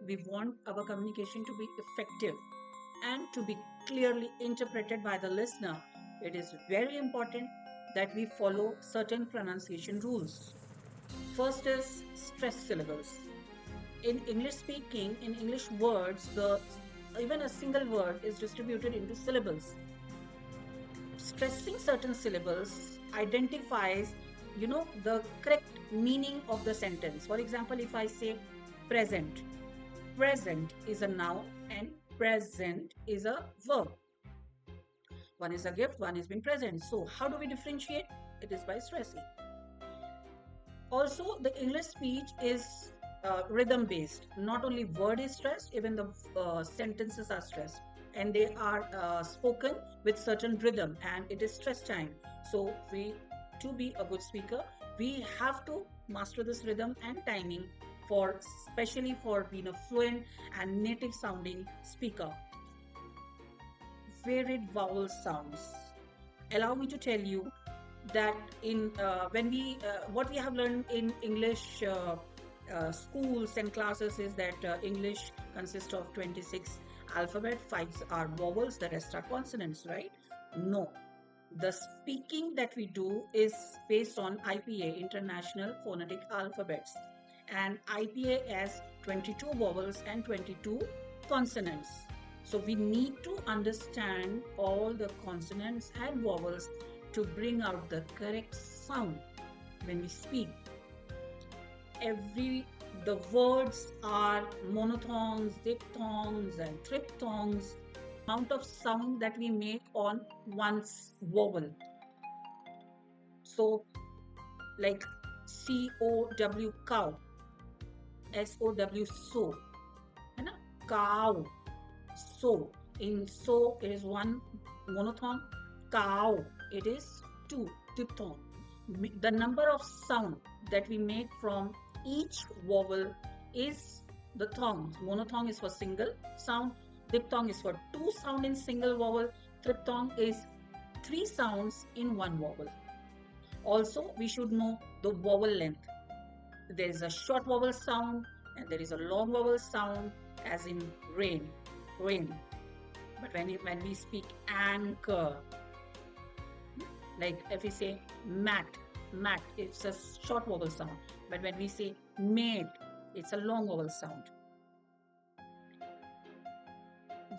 we want our communication to be effective and to be clearly interpreted by the listener, it is very important that we follow certain pronunciation rules. First is stress syllables. In English speaking, in English words, the even a single word is distributed into syllables. Stressing certain syllables identifies, the correct meaning of the sentence. For example, if I say present, present is a noun and present is a verb. One is a gift, one is being present. So how do we differentiate? It is by stressing. Also, the English speech is rhythm based. Not only word is stressed, even the sentences are stressed, and they are spoken with certain rhythm, and it is stress time. So to be a good speaker, we have to master this rhythm and timing, for especially for being a fluent and native sounding speaker. Varied vowel sounds. Allow me to tell you that in when we what we have learned in English schools and classes is that English consists of 26 alphabet, 5 are vowels, the rest are consonants, right? No, the speaking that we do is based on IPA, International Phonetic Alphabets, and IPA has 22 vowels and 22 consonants. So we need to understand all the consonants and vowels to bring out the correct sound when we speak. The words are monophthongs, diphthongs, and triphthongs. Amount of sound that we make on one's vowel. So, like COW, cow, SOW, so, and cow, so. In so, it is one monophthong. Cow, it is two diphthong. The number of sound that we make from each vowel is the thongs. Monophthong is for single sound, diphthong is for two sound in single vowel, triphthong is 3 sounds in one vowel. Also, we should know the vowel length. There is a short vowel sound and there is a long vowel sound, as in rain, rain. But when we speak anchor, like if we say mat, mat, it's a short vowel sound. But when we say mate, it's a long vowel sound.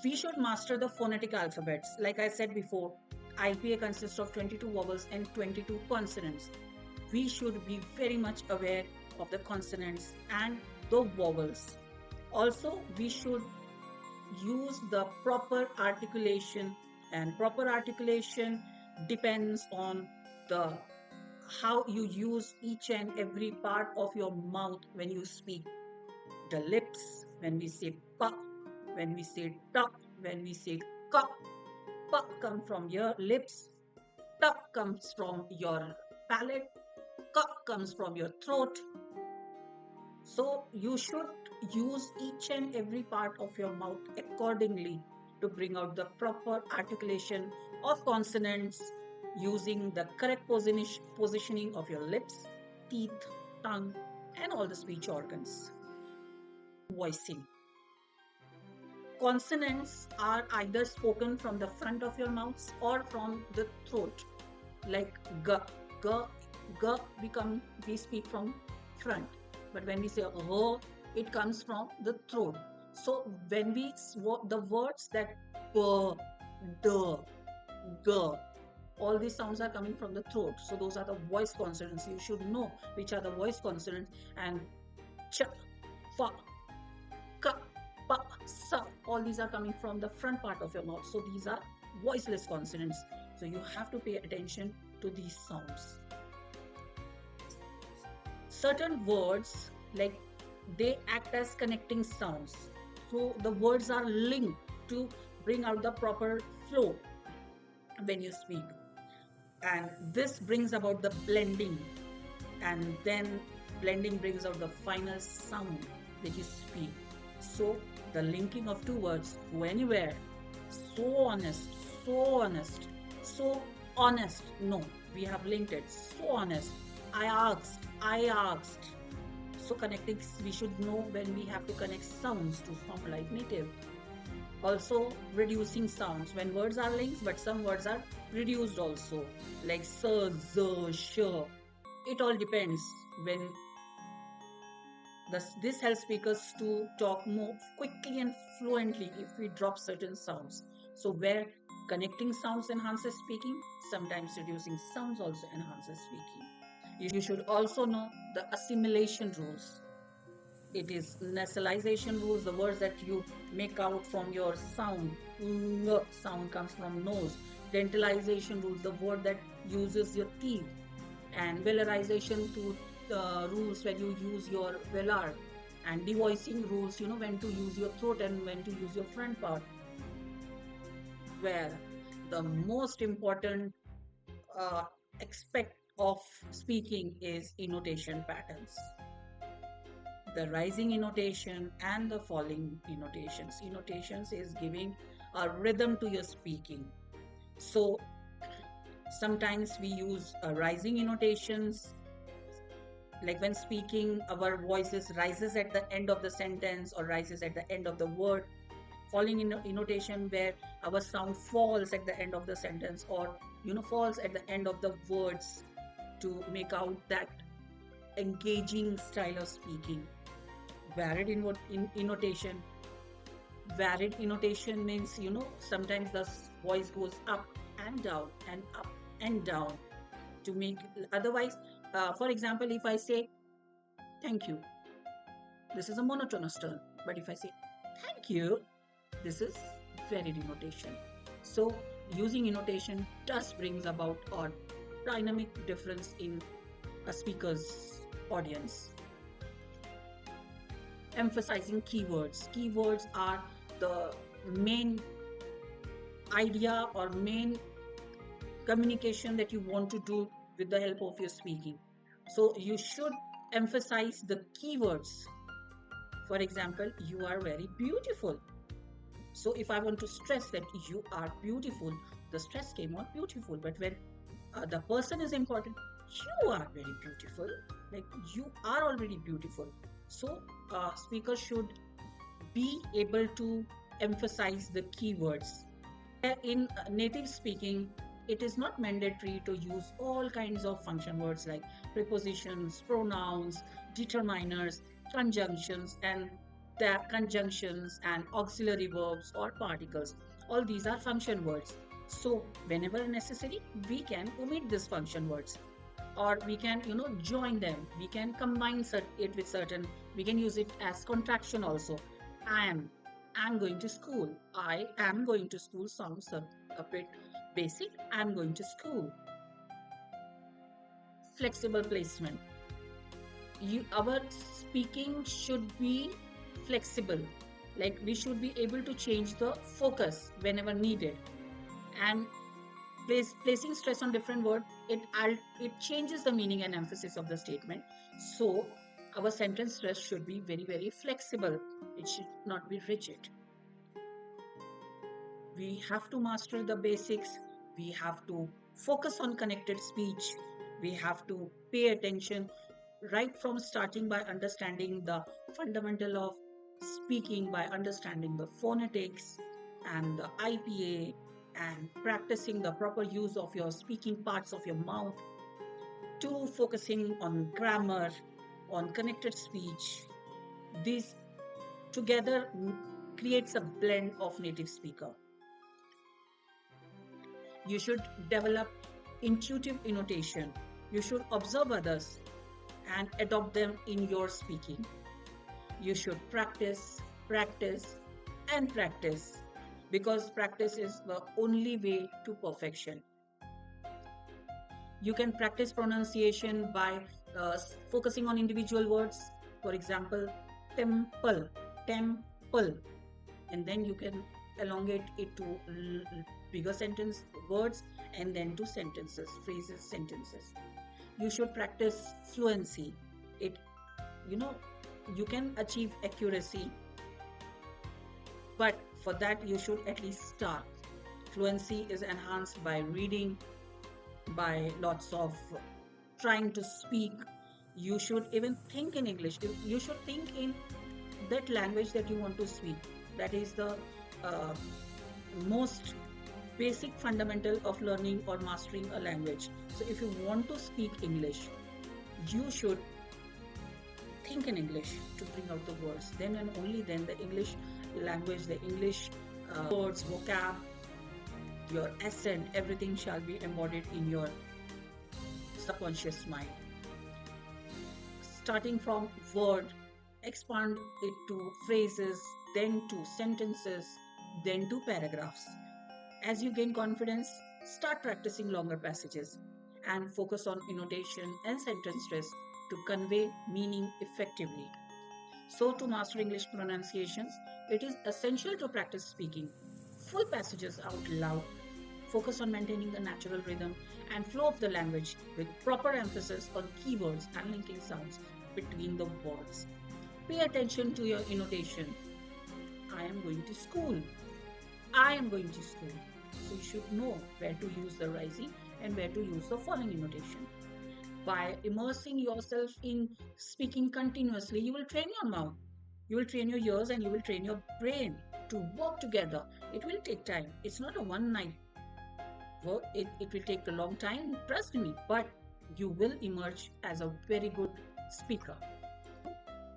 We should master the phonetic alphabets. Like I said before, IPA consists of 22 vowels and 22 consonants. We should be very much aware of the consonants and the vowels. Also, we should use the proper articulation, and proper articulation depends on how you use each and every part of your mouth when you speak. The lips, when we say pa, when we say ta, when we say ka, pa comes from your lips, ta comes from your palate, ka comes from your throat. So you should use each and every part of your mouth accordingly to bring out the proper articulation of consonants, using the correct positioning of your lips, teeth, tongue, and all the speech organs. Voicing. Consonants are either spoken from the front of your mouth or from the throat, like g, g, g we speak from front, but when we say r, it comes from the throat. So when the words that p, d, g, all these sounds are coming from the throat. So those are the voice consonants. You should know which are the voice consonants. And ch, fa, ka, pa, sa, all these are coming from the front part of your mouth. So these are voiceless consonants. So you have to pay attention to these sounds. Certain words, like, they act as connecting sounds. So the words are linked to bring out the proper flow when you speak. And this brings about the blending, and then blending brings out the final sound that you speak. So the linking of two words, go anywhere, so honest, so honest, so honest. No, we have linked it. So honest. I asked. Also connecting, we should know when we have to connect sounds to sound like native. Also reducing sounds when words are linked, but some words are reduced also, like sir, z, sh. It all depends. When this helps speakers to talk more quickly and fluently if we drop certain sounds. So where connecting sounds enhances speaking, sometimes reducing sounds also enhances speaking. You should also know the assimilation rules. It is nasalization rules, the words that you make out from your sound. Sound comes from nose. Dentalization rules, the word that uses your teeth. And velarization to rules when you use your velar. And devoicing rules, when to use your throat and when to use your front part. Where the most important aspect of speaking is intonation patterns. The rising intonation and the falling intonations. Intonations is giving a rhythm to your speaking. So sometimes we use rising intonations, like when speaking, our voices rises at the end of the sentence or rises at the end of the word. Falling intonation where our sound falls at the end of the sentence or falls at the end of the words to make out that engaging style of speaking. Varied intonation. Varied intonation means, sometimes the voice goes up and down and up and down to make, otherwise, for example, if I say, thank you, this is a monotonous tone. But if I say, thank you, this is varied intonation. So using intonation does brings about a dynamic difference in a speaker's audience. Emphasizing keywords. Keywords are the main idea or main communication that you want to do with the help of your speaking. So you should emphasize the keywords. For example, you are very beautiful. So if I want to stress that you are beautiful, the stress came on beautiful. But when the person is important, you are very beautiful, like you are already beautiful. So speakers should be able to emphasize the keywords. In native speaking, it is not mandatory to use all kinds of function words like prepositions, pronouns, determiners, conjunctions, and the conjunctions and auxiliary verbs or particles. All these are function words. So whenever necessary, we can omit these function words, or we can join them. We can combine it with certain. We can use it as contraction also. I'm going to school. I am going to school sounds a bit basic. I'm going to school. Flexible placement. Our speaking should be flexible. Like we should be able to change the focus whenever needed. And placing stress on different word, it changes the meaning and emphasis of the statement. So our sentence stress should be very, very flexible. It should not be rigid. We have to master the basics. We have to focus on connected speech. We have to pay attention right from starting by understanding the fundamental of speaking, by understanding the phonetics and the IPA, and practicing the proper use of your speaking parts of your mouth, to focusing on grammar, on connected speech. This together creates a blend of native speaker. You should develop intuitive intonation. You should observe others and adopt them in your speaking. You should practice, practice, and practice, because practice is the only way to perfection. You can practice pronunciation by focusing on individual words. For example, temple, temple, and then you can elongate it to bigger sentence words and then to sentences, phrases, sentences. You should practice fluency. You can achieve accuracy, but for that you should at least start. Fluency is enhanced by reading, by lots of trying to speak, You should even think in English. You should think in that language that you want to speak. That is the uh, most basic fundamental of learning or mastering a language. So if you want to speak English, you should think in English to bring out the words. Then and only then the English language, the English words, vocab, your accent, everything shall be embodied in your subconscious mind. Starting from word, expand it to phrases, then to sentences, then to paragraphs. As you gain confidence, start practicing longer passages and focus on intonation and sentence stress to convey meaning effectively. So, to master English pronunciations, it is essential to practice speaking full passages out loud. Focus on maintaining the natural rhythm and flow of the language with proper emphasis on keywords and linking sounds between the words. Pay attention to your intonation. I am going to school. I am going to school. So you should know where to use the rising and where to use the falling intonation. By immersing yourself in speaking continuously, you will train your mouth, you will train your ears, and you will train your brain to work together. It will take time. It's not a one night work, it will take a long time, trust me, but you will emerge as a very good speaker.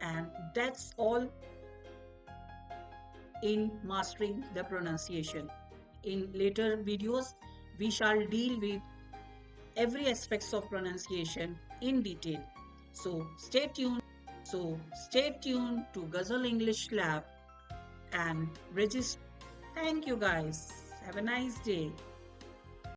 And that's all in mastering the pronunciation. In later videos, we shall deal with every aspects of pronunciation in detail. So stay tuned. Stay tuned to Gazal English Lab and register. Thank you guys. Have a nice day.